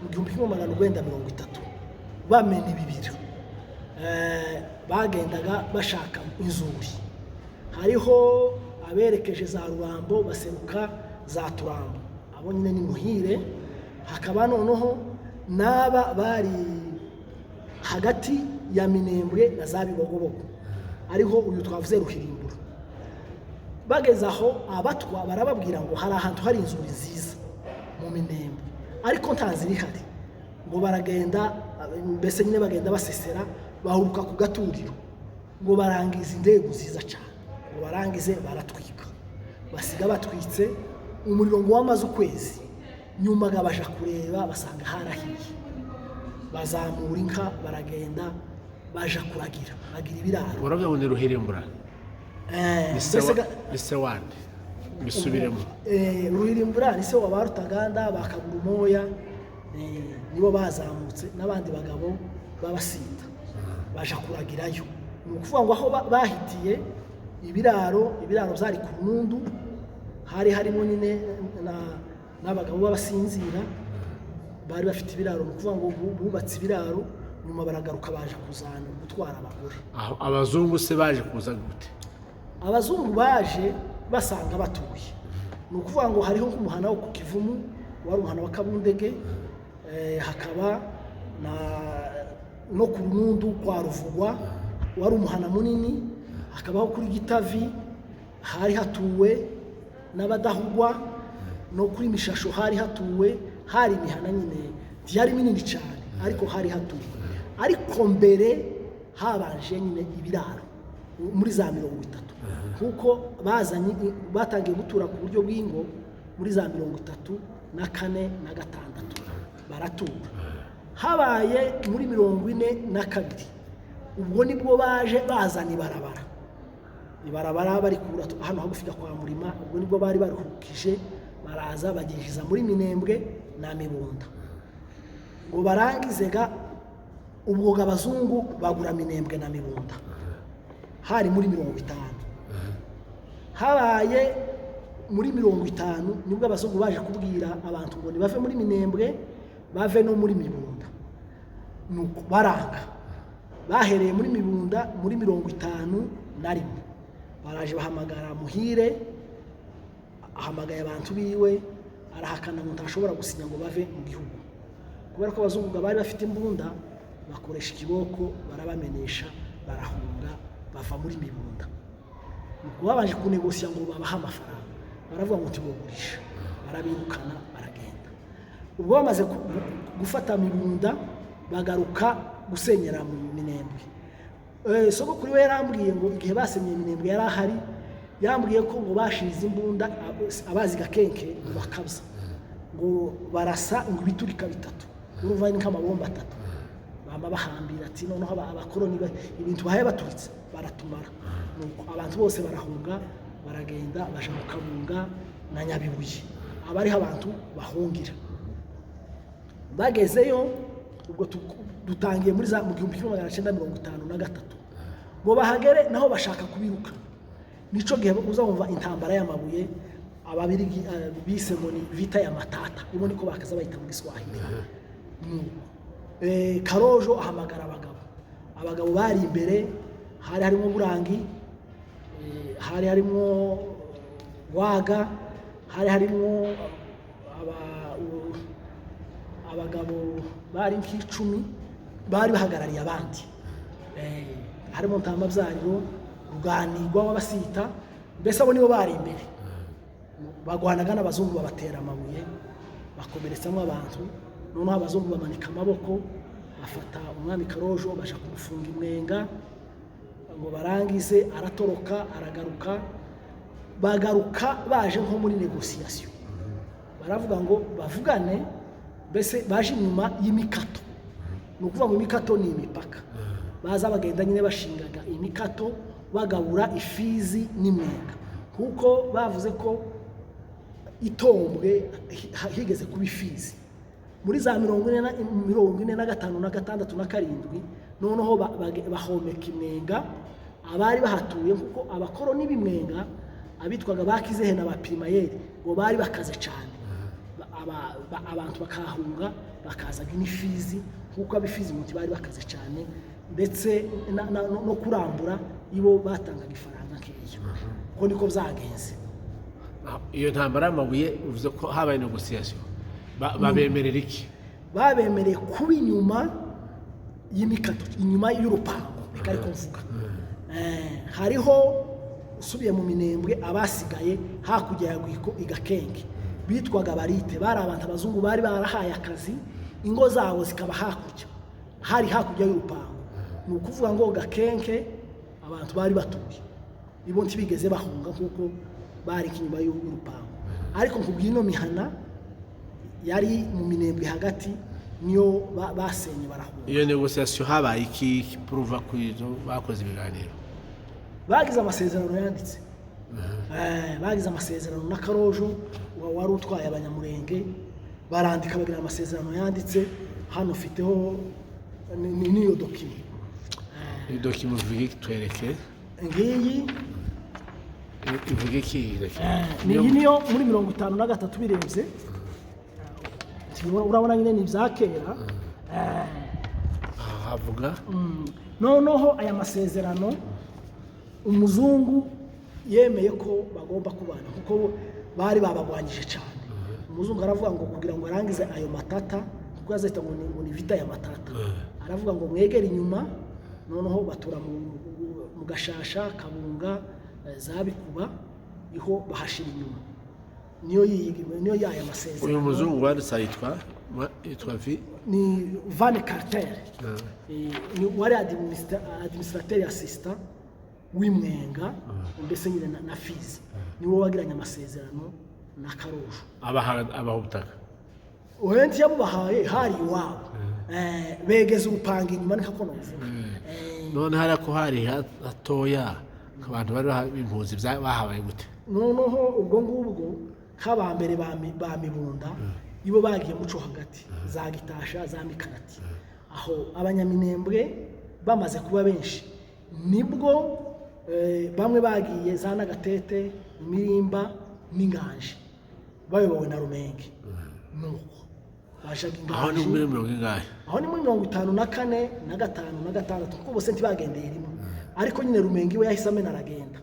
mu 1930 bamene bibiri. Bagendaga bashaka inzuri. Hariho aberekeje za Rurambo baseruka za Turambo, abo nyine ni Muhire. Hakaba noneho n'aba bari hagati ya Minembwe na za Bibogobogo ariho uyu twavuze Ruhirimbura. Bageze aho abatwa barababwira ngo hari ahantu hari inzuri nziza mu Minembwe ariko nta nzira ihari, ngo baragenda mbese nyine bagenda basesera bahuruka ku gaturiro ngo barangiza indego nziza cyane, ngo barangize baratwika, basiga batwitse umuriro ngo wamaze ukwezi. Nyuma gabaja kureba basanga harahiye, bazamura inka baragenda baja kuragira bagira ibiraro. Uravuga ngo ni Ruhirimbura ise wande bisubiremo. Ruhirimbura ni se wa Barutaganda bakagura umoya, nibo bazamutse n'abandi bagabo babasita baja kuragirayo. Ni ukuvuga ngo aho bahitiye ibiraro byari ku Runundu, hari harimo nyine n'abagabo b'abasinzira bari bafite ibiraro. Ni ukuvuga ngo bubatse ibiraro nyuma baragaruka baje kuzana gutwara abagore. Abazungu se baje kuza gute? Abazungu baje basanga batuye. Ni ukuvuga ngo hariho nk'umuhana wo ku Kivumu wari umuhana wa Kabundege, hakaba no ku Runundu kwa Ruvugwa wari umuhana munini, hakabaho kuri Gitavi hari hatuwe n'abadahugwa, no kuri Mishasho hari hatuwe, hari imihana nyine yari minini cyane ariko hari hatuwe. Ariko mbere habanje nyine ibiraro muri za 30 kuko batangiye gutura ku buryo bw'ingo muri za 34 na 4 na 6 baratura. Habaye muri 42 ubwo nibwo baje bazana ibarabara bari kura hano hagufika kwa Murima. Ubwo nibwo bari baruhukije baraza bagejeza muri Minembwe na Mibunda ngo barangizega. Ubwo abazungu bagura Minembwe na Mibunda hari muri 50. Habaye muri 50 nibwo abazungu baje kubwira abantu ngo nibave muri Minembwe bave no muri Mibunda. Nuko baranga bahereye muri Mibunda muri 51 baraje bahamagara Muhire, ahamagaye abantu biwe arahakana ngo ntashobora gusinya ngo bave mu gihugu, kubera ko abazungu bari bafite imbunda bakoresha ikiboko barabamenesha barahunga bava muri Mibunda. Nuko babanje kunegosya ngo babaha amafaranga, baravuga ngo tibogurisha, barabirukana baragenda. Ubwo bamaze gufata Mibunda bagaruka gusenyera mu Minembwe. Soko kuri we yarambwiye ngo igihe basenye Minembwe yari ahari, yambwiye ko ngo bashize imbunda abazi gakenke bakabza ngo barasa ngo biturika 3 urumva ni nk'amabomba 3 bamba bahambira ati noneho abakoroni ibintu bahaye baturitse baratumara. Nuko abantu bose barahunga baragenda baje mu Kabunga na Nyabibuye, abari abantu bahungira. Bagezeyo ubwo dutangiye muri za 1953 ngo bahagere naho bashaka kubiruka. Nico gihe uzumva intambara y'amabuye ababirigi bise ngo ni vita ya Matata, ubo niko bakaza bayita mu Giswahili. Karojo ahamagara abagabo bari imbere, hari harimo Burangi, hari harimo Waga, hari harimo abagabo bari nk'icumi bari bahagarariye abandi, harimo Ntamabyariro, Ruganirwa w'abasita, mbese abo nibo bari imbere. Bagwanaga n'abazungu babatera amabuye bakomeretsamo abantu. Noneho abazungu bamanika amaboko bafata umwami Karojo baje kumufunga imwenga ngo barangize, aratoroka aragaruka. Bagaruka baje nko muri negociation, baravuga ngo bavugane, mbese baje inyuma y'imikato. Ni ukuvuga ngo imikato ni imipaka, baza bagenda nyine bashingaga imikato bagabura ifizi n'imwenga, kuko bavuze ko itombwe higeze kuba ifizi muri za 45 na 6 na 7. Noneho bahomeka imwenga abari bahatuye, kuko abakoroni b'imwenga abitwaga bakizehe na baprimayeri ngo bari bakaze cyane. Abantu bakahunga bakazaga n'ifizi, kuko abifizi muti bari bakaze cyane, ndetse no kurambura ibo batangaga ifaranga nk'iyo. Ko niko byagenze. Iyo ntambara y'amabuye uvuze ko habaye negociation, babemerera iki? babemereye kuba inyuma y'imikato, inyuma y'urupango, reka ariko mvuga. Hariho usubiye mu Minembwe abasigaye hakurya ya Gwiko igakenge bitwaga barite, bari abantu abazungu bari barahaye akazi, ingo zabo zikaba hakurya, hari hakurya y'urupango. Ni ukuvuga ngo Gakenke abantu bari batuye ibo ntibigeze bahunga kuko bari inyuma y'urupango. Ariko nkubwiye ino mihana yari mu Minembwe hagati niyo basenye barahunga. Iyo negociation habaye iki prova kwizo bakoze ibiganiro? Bagize amasezerano yanditse. Bagize amasezerano na Karojo wari utwaye Abanyamurenge, barandika bagira amasezerano yanditse. Hano fiteho niyo document. Iyo document vuga twereke. Ngiyi ivuga iki? Niyo muri 53 birenze. Urabona nyine ni byakera. Havuga noneho aya masezerano umuzungu yemeye ko bagomba kubana kuko bari babagwanyije cyane. Umuzungu aravuga ngo kugira ngo arangize ayo matata, kuko yazita ngo ni vita ya matata, aravuga ngo mwegere inyuma, noneho batura mu Gashasha, Kabunga, Zabikuba, iho bahashira inyuma. Niyo yaya masezerano. Uyu muzungu wanditse yitwa ni Van Carter. Ni wari administrateur assistant w'Imwenga, mbese nyine na Fizi. Niwo wagiranye amasezerano na Karojo. Abahubutaka Wenti yabubahaye hari iwabo. Begeze urupanga inyuma niko novuga. None hari ko hari hatoya abantu bari bimpuzi bahabaye gute? Noneho ubwo ngubwo kabambere ba Mibunda ibo bagiye muco hagati za Gitasha za Mikarati. Aho Abanyaminembwe bamaze kuba benshi nibwo bamwe bagiye za Nagatete, Mirimba n'Inganje bayobowe na Rumenge. Nuko bajaga Inganje. Aho ni muri 50. Aho ni muri 54 na 5 na 6 kuko bose ntibagendeye rimwe. Ariko nyine Rumenge we yahise amena aragenda,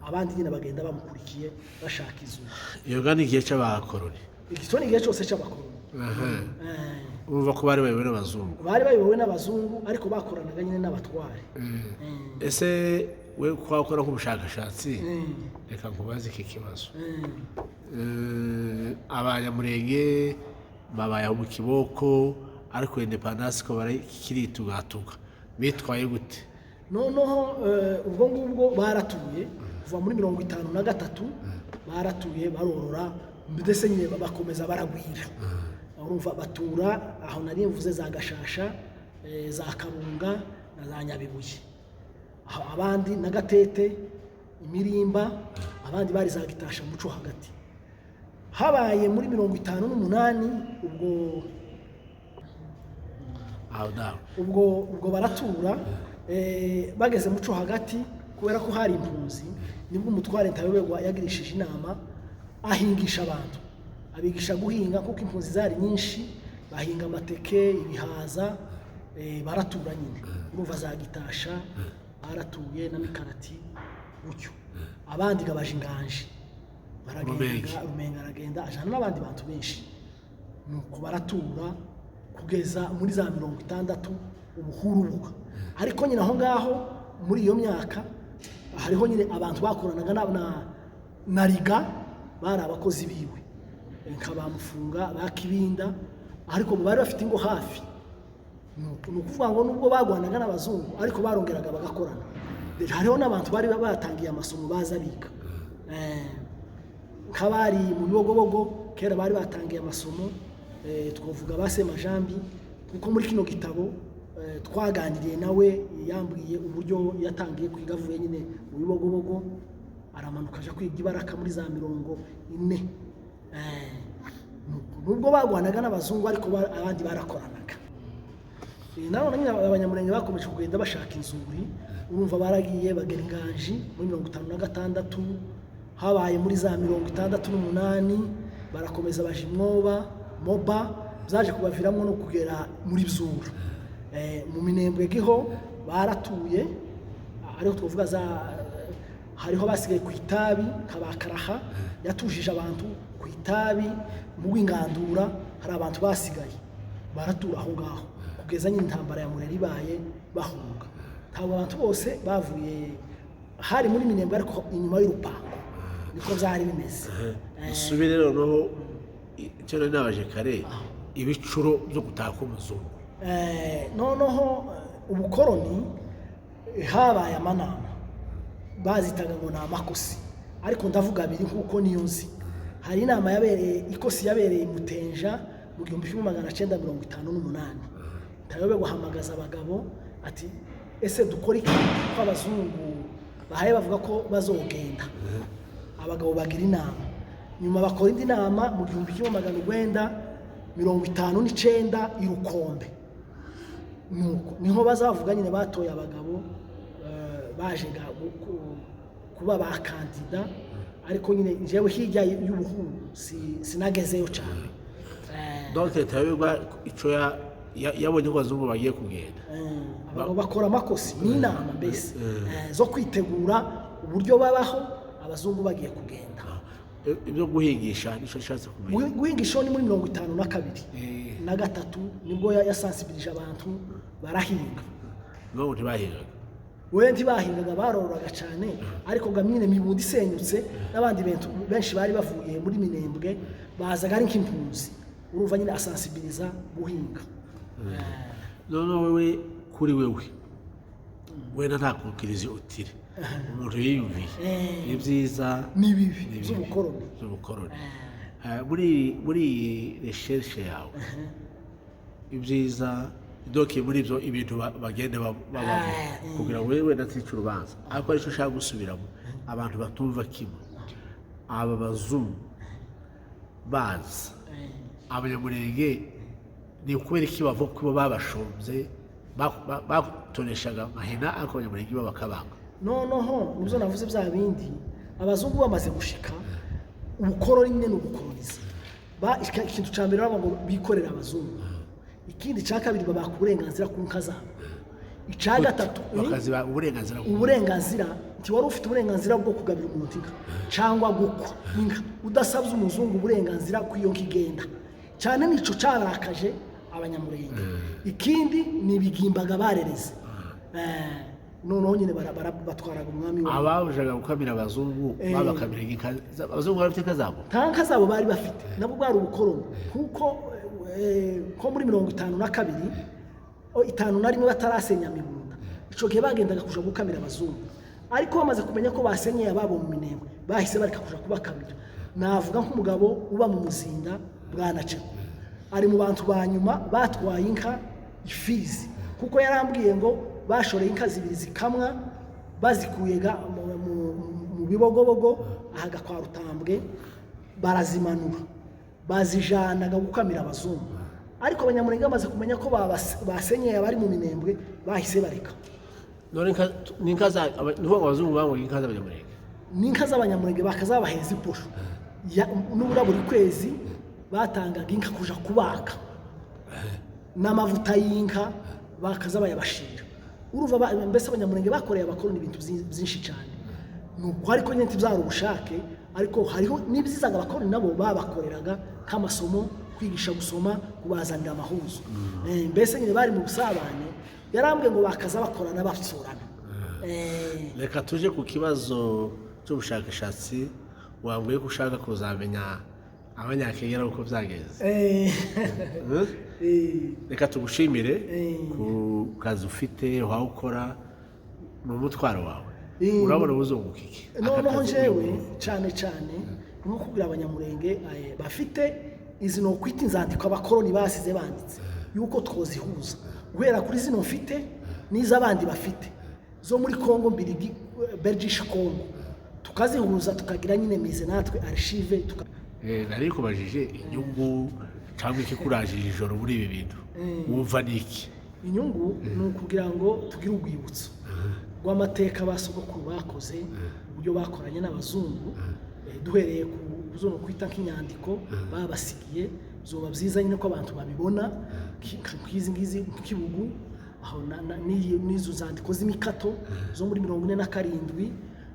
abandi nyine bagenda bamukurikiye bashaka izuba. Iyo gani igihe cy'abakoroni. Igitoni igihe cyose cy'abakoroni. Urumva ko bari bayobowe n'abazungu. Bari bayobowe n'abazungu ariko bakoranaga nyine n'abatware. Ese we kwakora nk'ubushakashatsi reka nkubaze iki kibazo. Abanyamurenge babaye mu kiboko ariko independence ko bari kiritugatuka bitwaye gute? Noneho ubwo ngubwo baratuye kuva muri 53 baratuye barorora, mbese nyine bakomeza baragwira. Urumva batura aho nari mvuze za Gashasha, za Kabunga na za Nyabibuye. Aho abandi na Gatete, Imirimba, abandi bari za Gitasha muco hagati. Habaye muri 58 ubwo baratura bageze muco hagati kubera ko hari impunzi, nibwo umutware Ntayoberwa yagirishije inama ahingisha abantu, abigisha guhinga kuko impunzi zari nyinshi, bahinga amateke, ibihaza, baratura nyine. Urumva za Gitasha baratuye na Mikarati gutyo. Abandi gabaje Inganje baragenda, Rumenga aragenda ajana n'abandi bantu benshi. Nuko baratura kugeza muri za 60 ubuhurubuka. Ariko nyine aho ngaho muri iyo myaka hariho nyine abantu bakoranaga na Riga, bari abakozi biwe nkabamufunga bakibinda, ariko bari bafite ingo hafi. Nukuvuga ngo nubwo bagwanaga n'abazungu ariko barongeraga bagakorana. Hariho n'abantu bari batangiye amasomo baza biga, nk'abari mu Bibogobogo kera bari batangiye amasomo. Twavuga basema Jambi kuko muri kino gitabo twaganiriye nawe, yambwiye uburyo yatangiye kwiga avuye nyine mu Bibogobogo aramanuka aje kwiga Ibaraka muri za 40. Nubwo bagwanaga n'abazungu ariko abandi barakoranaga. Naho nyine Abanyamurenge bakomeje kugenda bashaka inzuri. Urumva baragiye bagera Inganje muri 56. Habaye muri za 68 barakomeza baje Mwoba, Moba, zaje kubaviramo no kugera muri Byura. Mu Minembwe giho baratuye, ariko twavuga hariho basigaye ku Itabi, Kabakaraha yatujije abantu ku Itabi, mu Ingandura hari abantu basigaye baratura aho ngaho kugeza nyine intambara ya Murera ibaye bahunga. Ntabwo abantu bose bavuye hari muri Minembwe ariko inyuma y'urupango niko byari bimeze. Usubire noneho icyo nabaje kare ibicuro byo gutaka umuzungu. Noneho ubukoroni habaye amanama bazitaga ngo ni amakosi ariko ndavuga abiri nkuko niyo nzi. Hari inama yabereye ikosi yabereye Mutenja mu 1958 tayobe guhamagaza abagabo ati ese dukora iki ko abazungu bahaye bavuga ko bazogenda. Abagabo bagira inama nyuma bakora indi nama mu 1959 irukombe nuko niho bazavuga nyine batoye abagabo baje kuba ba kandida ariko nyine jewe hirya y'ubuhungu sinagezeyo cyane. Donc tayobe ico yabonye ko abazungu bagiye kugenda abagabo bakora amakosi n'inama mbese zo kwitegura uburyo babaho abazungu bagiye kugenda. Ibyo guhigisha nico cyatse kumenya guhigisha ni muri 52 na gatatu nibwo yasensibilije abantu barahinga. No ntibahingaga wenti bahingaga barororaga cyane ariko gamine mibundi senyutse n'abandi benshi bari bavuye muri Minembwe bazaga ari nk'impunzi urumva nyine asensibiliza guhinga. None wewe kuri wewe wena ntakukirize utire umuntu yiyumviye ibyiza n'ibibi z'ubukoroni muri recherche yawe ibyiza doke muri byo ibintu bagende baba kugira wewe natice urubanza ariko aricyo ushaka gusubiramo abantu batumva kimwe aba bazungu bazi abanyamurenge ni ukubera iki bavuga ko babashombye batoneshaga mahina ariko abanyamurenge babakabanga. Noneho nibyo navuze bya bindi abazungu bamaze gushika ubukoroni nyine n'ubukoroniza ikintu cya mbere ngo bikorera abazungu, ikindi cya kabiri babaka uburenganzira ku nka zabo, icya gatatu uburenganzira nti wari ufite uburenganzira bwo kugabira umuntu inka cyangwa gukwa inka udasabye umuzungu uburenganzira ku iyo kigenda cyane nico cyarakaje abanyamurenge. Ikindi ni ibigimbaga barereze noneho nyine batwaraga umwami wabo ababujaga gukamira abazungu babakamira inka abazungu bafite inka zabo nka zabo bari bafite nabo bwari ubukoroni kuko ko muri 52 51 batarasenya Mibunda ico gihe bagendaga kuja gukamira abazungu ariko bamaze kumenya ko basenyeye ababo mu Minembwe bahise bareka kuja kubakamira. Navuga nk'umugabo uba mu Muzinda bwanace ari mu bantu banyuma batwaye inka ifizi kuko yarambwiye ngo bashoreye inka zibiri zikamwa bazikuyega mu bibogobogo ahaga kwa Rutambwe barazimanura bazijanaga gukamira abazungu ariko abanyamurenge bamaze kumenya ko basenyeye abari mu Minembwe bahise bareka. None ninka za abazungu bamwe inka z'abanyamurenge ninka z'abanyamurenge bakazabaheza iposho n'ubura buri kwezi batangaga inka kuja kubaga n'amavuta y'inka bakazabayabashira. Uruva mbese abanyamurenge bakoreye abakoroni ibintu byinshi cyane nuko ariko nyine byari ubushake ariko hariho n'ibyizaga abakoroni nabo babakoreraga nk'amasomo kwigisha gusoma kubazanira amahuzo mbese nyine bari mu busabane yarambwe ngo bakaza bakorana bapfurana. Reka tuje ku kibazo cy'ubushakashatsi wambwiye ko ushaka kuzamenya abanyakenya uko byageze. Reka tugushimire ku kazi ufite waho ukora mu mutwaro wawe urabona ubuzunguka iki. Noneho jewe cyane nko kugira abanyamurenge bafite izi no kwita inzandiko abakoroni basize banditse yuko twozihuza guhera kuri zino mfite n'izabandi bafite zo muri Congo mbirigi Belgique Congo tukazihuza tukagira nyine mize natwe archive nari kubajije inyungu cyangwa iki kurajije ijoro muri ibi bintu wumva niki. Inyungu ni ukugira ngo tugire urwibutso rw'amateka basogokuru bakoze uburyo bakoranye n'abazungu duhereye ku zo kwita nk'inyandiko babasigiye zoba byiza nyine ko abantu babibona nk'izi ngizi nk'ibugu aho n'izo zandiko z'imikato zo muri 47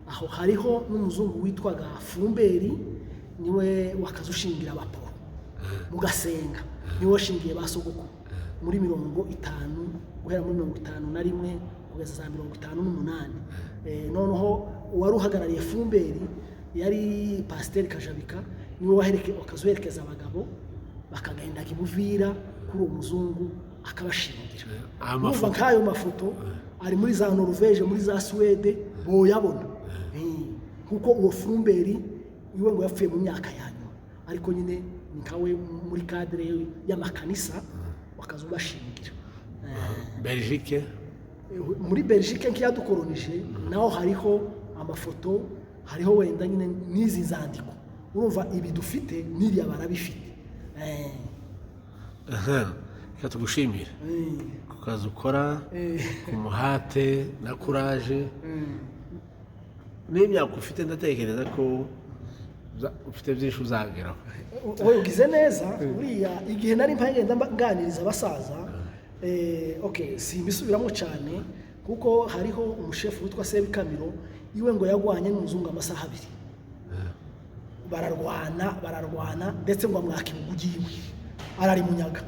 aho hariho n'umuzungu witwaga Fumberi niwe wakazushingira abaporo mugasenga niwe washingiye basogokuru muri 50 guhera muri 51 kugeza za 58. Noneho wari uhagarariye Fumberi yari Pasiteri Kajabika, niwe wakazoherekeza abagabo bakagenda Kibuvira kuri uwo muzungu akabashingira. Umva nk'ayo mafoto ari muri za Norvege, muri za Swede boyabona, kuko uwo Fumberi iwe ngo yapfuye mu myaka ya nyuma, ariko nyine nkawe muri cadre y'amakanisa bakazobashingira. Belgique, muri Belgique nkiyadukolonije naho hariho amafoto, hariho wenda nyine n'izi nzandiko. Urumva ibi dufite n'iriya barabifite. reka tugushimire ku kazi ukora, ku muhate na kuraje n'imyaka ufite. Ndatekereza ko ufite byinshi uzageraho. Wowe ugize neza. Buriya igihe nari mpagenda nganiriza abasaza, simbisubiramo cyane kuko hariho umushefu witwa Sebikamiro, iwe ngo yagwanye n'umuzungu amasaha 2, bararwana ndetse ngo amwaka ibugiwe arari munyaga.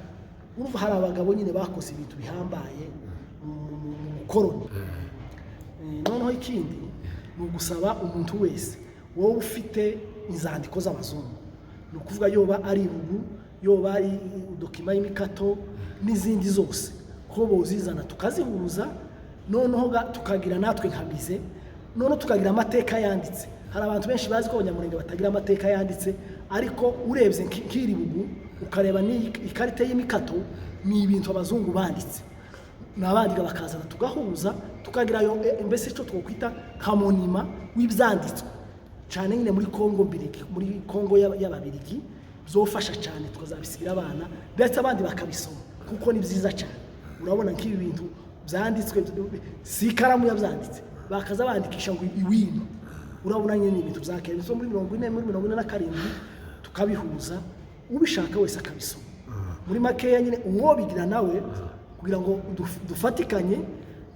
Urumva hari abagabo nyine bakoze ibintu bihambaye mu koroni. Noneho ikindi ni ugusaba umuntu wese wowe ufite inzandiko z'abazungu, ni ukuvuga yoba ari ibugu, yoba ari dokima y'imikato n'izindi zose, ko bozizana tukazihuza, noneho tukagira natwe nkamize, noneho tukagira amateka yanditse. Hari abantu benshi bazi ko Abanyamulenge batagira amateka yanditse, ariko urebye nk'iri bugu ukareba n'ikarita y'imikato, ni ibintu abazungu banditse, nabandika bakazana tugahuza, tukagira mbese icyo twokwita kamonima w'ibyanditswe cyane nyine muri Kongo Mbirigi, muri Kongo y'Ababirigi, byofasha cyane tukazabisigira abana ndetse abandi bakabisoma kuko ni byiza cyane. Urabona nk'ibi bintu byanditswe si ikaramu yabyanditse, bakaza bandikisha ngo iwino. Urabona nyine ibintu byakera so muri 40 muri 47 tukabihuza, ubishaka wese akabisoma. Muri makeya nyine uwo bigira nawe kugira ngo dufatikanye,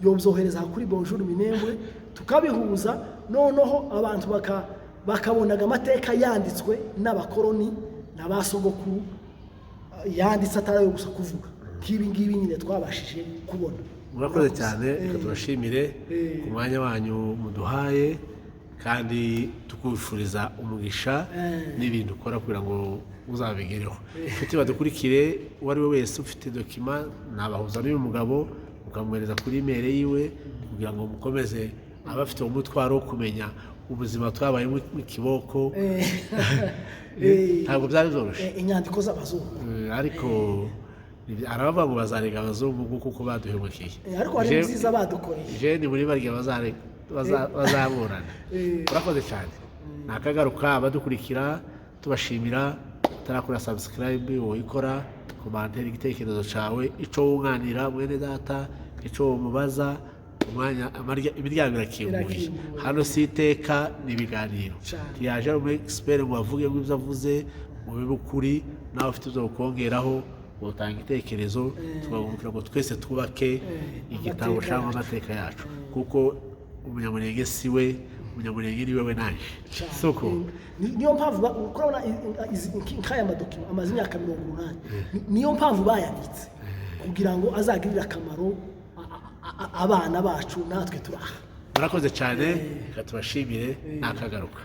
yobyohereza kuri Bonjour Minembwe tukabihuza, noneho abantu bakabonaga amateka yanditswe n'abakoroni n'abasogokuru, yanditse atari gusa kuvuga nk'ibi ngibi nyine twabashije kubona. Murakoze cyane, reka tubashimire ku mwanya wanyu muduhaye, kandi tukufuriza umugisha n'ibintu ukora kugira ngo uzabigereho. Inshuti badukurikire, uwo ari we wese ufite dokima nabahuza n'uyu mugabo mukamwohereza kuri email yiwe kugira ngo mukomeze abafite umutwaro wo kumenya ubuzima twabaye mu kiboko. Ntabwo byari byoroshye inyandiko z'abazungu, ariko arabavuga ngo bazarega abazungu kuko baduhemukiye, ariko ari nziza badukoreye. Je ni muri barya bazaburana. Urakoze cyane. Nakagaruka abadukurikira tubashimira. Tarakora subscribe, woyikora, commenter igitekerezo cyawe, ico wunganira mwene data, ico mubaza, umwanya imiryango irakinguye. Hano siteka n'ibiganiro yaje mu expert ngo avuge ngo ibyo avuze mu bibukuri, nawe ufite uzo kongeraho utanga igitekerezo, twagumukira ngo twese twubake igitabo cyangwa amateka yacu, kuko Umunyamulenge siwe, Umunyamulenge ni wewe naje. Soko niyo mpamvu ukurabona nk'aya madokima amaze imyaka 80, niyo mpamvu bayanditse kugira ngo azagirira akamaro abana bacu natwe turaha. Murakoze cyane, reka tubashimire. Nakagaruka.